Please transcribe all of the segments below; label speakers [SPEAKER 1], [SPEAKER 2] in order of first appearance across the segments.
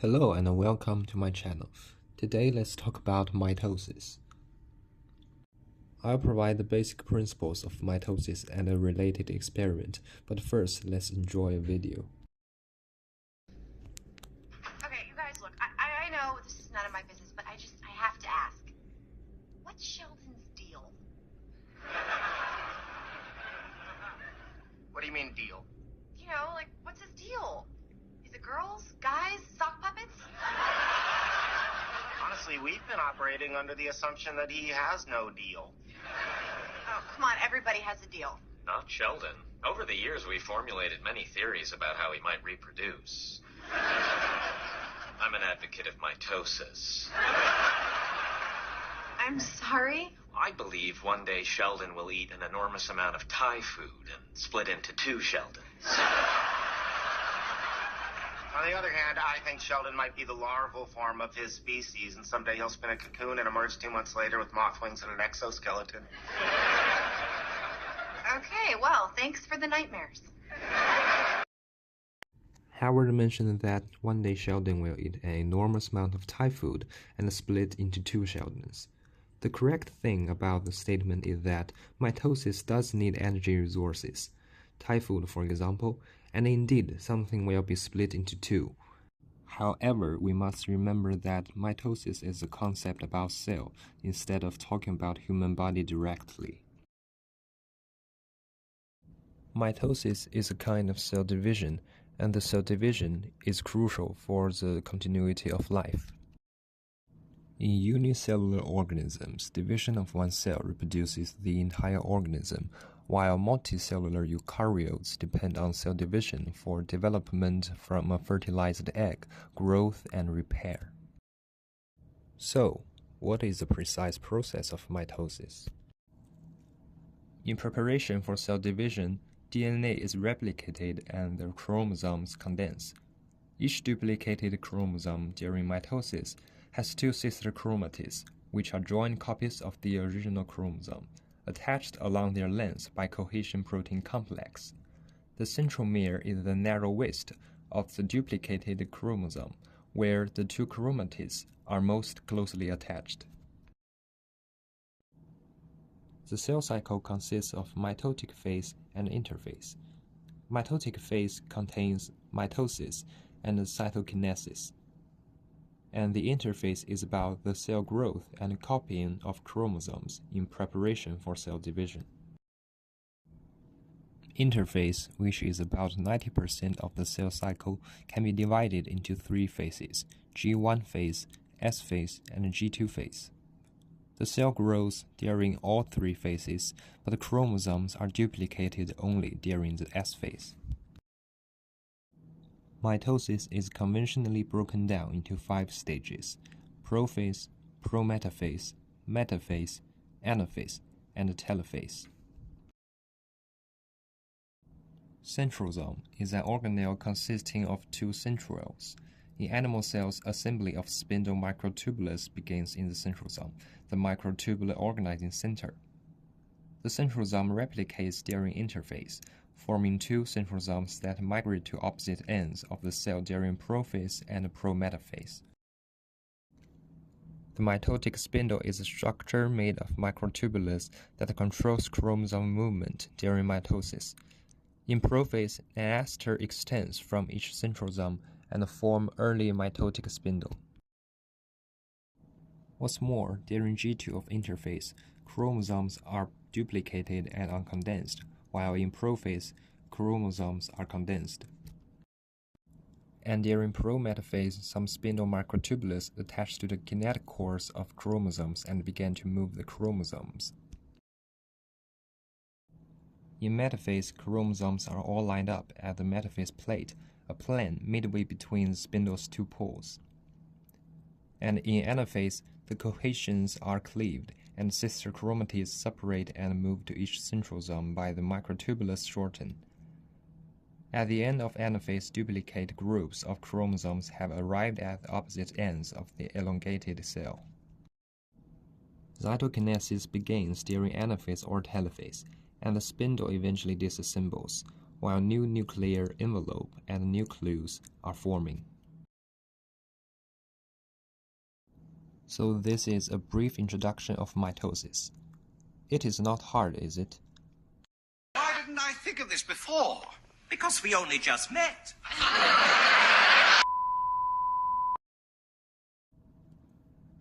[SPEAKER 1] Hello and welcome to my channel. Today let's talk about mitosis. I'll provide the basic principles of mitosis and a related experiment, but first let's enjoy a video.
[SPEAKER 2] Okay, you guys, look, I know this is none of my business, but I have to ask. What's Sheldon's deal?
[SPEAKER 3] What do you mean, deal?
[SPEAKER 2] You know, like, what's his deal? Is it girls, guys, sock puppets?
[SPEAKER 3] Honestly, we've been operating under the assumption that he has no deal.
[SPEAKER 2] Oh, come on, everybody has a deal.
[SPEAKER 4] Not Sheldon. Over the years, we formulated many theories about how he might reproduce. I'm an advocate of mitosis.
[SPEAKER 2] I'm sorry?
[SPEAKER 4] I believe one day Sheldon will eat an enormous amount of Thai food and split into two Sheldons.
[SPEAKER 3] On the other hand, I think Sheldon might be the larval form of his species, and someday he'll spin a cocoon and emerge 2 months later with moth wings and an exoskeleton.
[SPEAKER 2] Okay, well, thanks for the nightmares.
[SPEAKER 1] Howard mentioned that one day Sheldon will eat an enormous amount of Thai food and split into two Sheldons. The correct thing about the statement is that mitosis does need energy resources, Thai food for example, and indeed something will be split into two. However, we must remember that mitosis is a concept about cell instead of talking about human body directly. Mitosis is a kind of cell division, and the cell division is crucial for the continuity of life. In unicellular organisms, division of one cell reproduces the entire organism, while multicellular eukaryotes depend on cell division for development from a fertilized egg, growth, and repair. So, what is the precise process of mitosis? In preparation for cell division, DNA is replicated and the chromosomes condense. Each duplicated chromosome during mitosis has two sister chromatids, which are joint copies of the original chromosome, attached along their lengths by cohesion protein complex. The centromere is the narrow waist of the duplicated chromosome, where the two chromatids are most closely attached. The cell cycle consists of mitotic phase and interphase. Mitotic phase contains mitosis and cytokinesis, and the interphase is about the cell growth and copying of chromosomes in preparation for cell division. Interphase, which is about 90% of the cell cycle, can be divided into three phases: G1 phase, S phase, and G2 phase. The cell grows during all three phases, but the chromosomes are duplicated only during the S phase. Mitosis is conventionally broken down into 5 stages: prophase, prometaphase, metaphase, anaphase, and telophase. Centrosome is an organelle consisting of 2 centrioles. In animal cells, assembly of spindle microtubules begins in the centrosome, the microtubular organizing center. The centrosome replicates during interphase, forming 2 centrosomes that migrate to opposite ends of the cell during prophase and prometaphase. The mitotic spindle is a structure made of microtubules that controls chromosome movement during mitosis. In prophase, an ester extends from each centrosome and form early mitotic spindle. What's more, during G2 of interphase, chromosomes are duplicated and uncondensed, while in prophase, chromosomes are condensed. And during prometaphase, some spindle microtubules attach to the kinetic cores of chromosomes and begin to move the chromosomes. In metaphase, chromosomes are all lined up at the metaphase plate, a plane midway between the spindle's 2 poles. And in anaphase, the cohesions are cleaved, and sister chromatids separate and move to each centrosome by the microtubulus shorten. At the end of anaphase, duplicate groups of chromosomes have arrived at the opposite ends of the elongated cell. Cytokinesis begins during anaphase or telophase, and the spindle eventually disassembles, while new nuclear envelope and nucleus are forming. So this is a brief introduction of mitosis. It is not hard, is it?
[SPEAKER 5] Why didn't I think of this before? Because we only just met.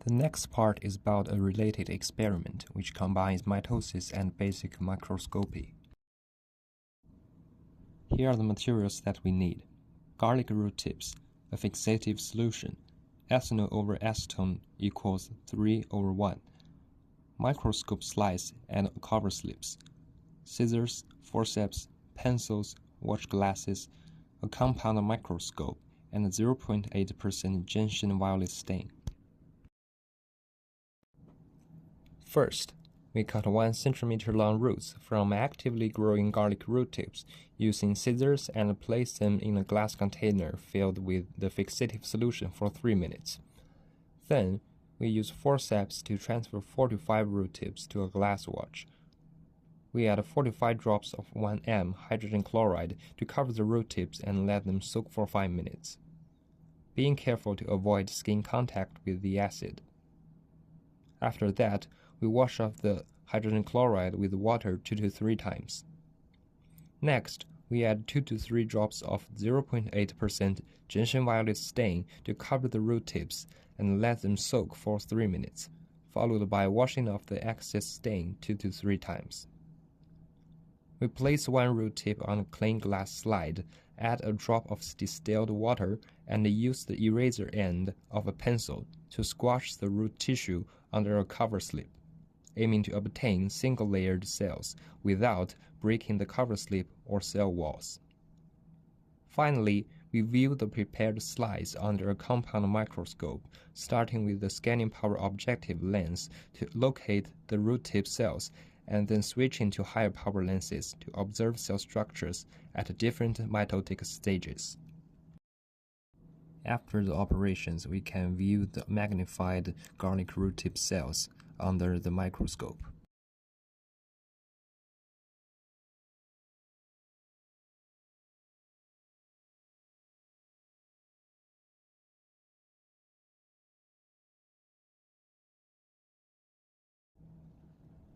[SPEAKER 1] The next part is about a related experiment which combines mitosis and basic microscopy. Here are the materials that we need. Garlic root tips, a fixative solution, ethanol over acetone equals 3/1, microscope slice and cover slips, scissors, forceps, pencils, watch glasses, a compound microscope, and a 0.8% gentian violet stain. First, we cut 1 centimeter long roots from actively growing garlic root tips using scissors and place them in a glass container filled with the fixative solution for 3 minutes. Then, we use forceps to transfer 45 root tips to a glass watch. We add 45 drops of 1M hydrogen chloride to cover the root tips and let them soak for 5 minutes, being careful to avoid skin contact with the acid. After that, we wash off the hydrogen chloride with water 2 to 3 times. Next, we add 2 to 3 drops of 0.8% gentian violet stain to cover the root tips and let them soak for 3 minutes, followed by washing off the excess stain 2 to 3 times. We place 1 root tip on a clean glass slide, add a drop of distilled water, and use the eraser end of a pencil to squash the root tissue under a cover slip, aiming to obtain single-layered cells without breaking the cover slip or cell walls. Finally, we view the prepared slice under a compound microscope, starting with the scanning power objective lens to locate the root tip cells, and then switching to higher power lenses to observe cell structures at different mitotic stages. After the operations, we can view the magnified garlic root tip cells under the microscope.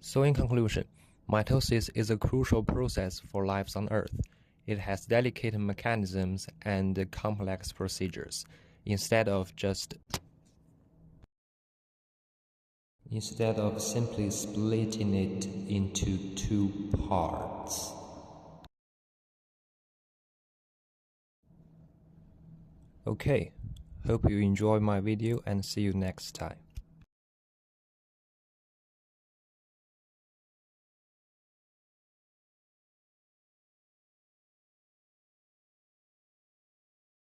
[SPEAKER 1] So in conclusion, mitosis is a crucial process for life on Earth. It has delicate mechanisms and complex procedures. Instead of simply splitting it into 2 parts. Okay, hope you enjoy my video and see you next time.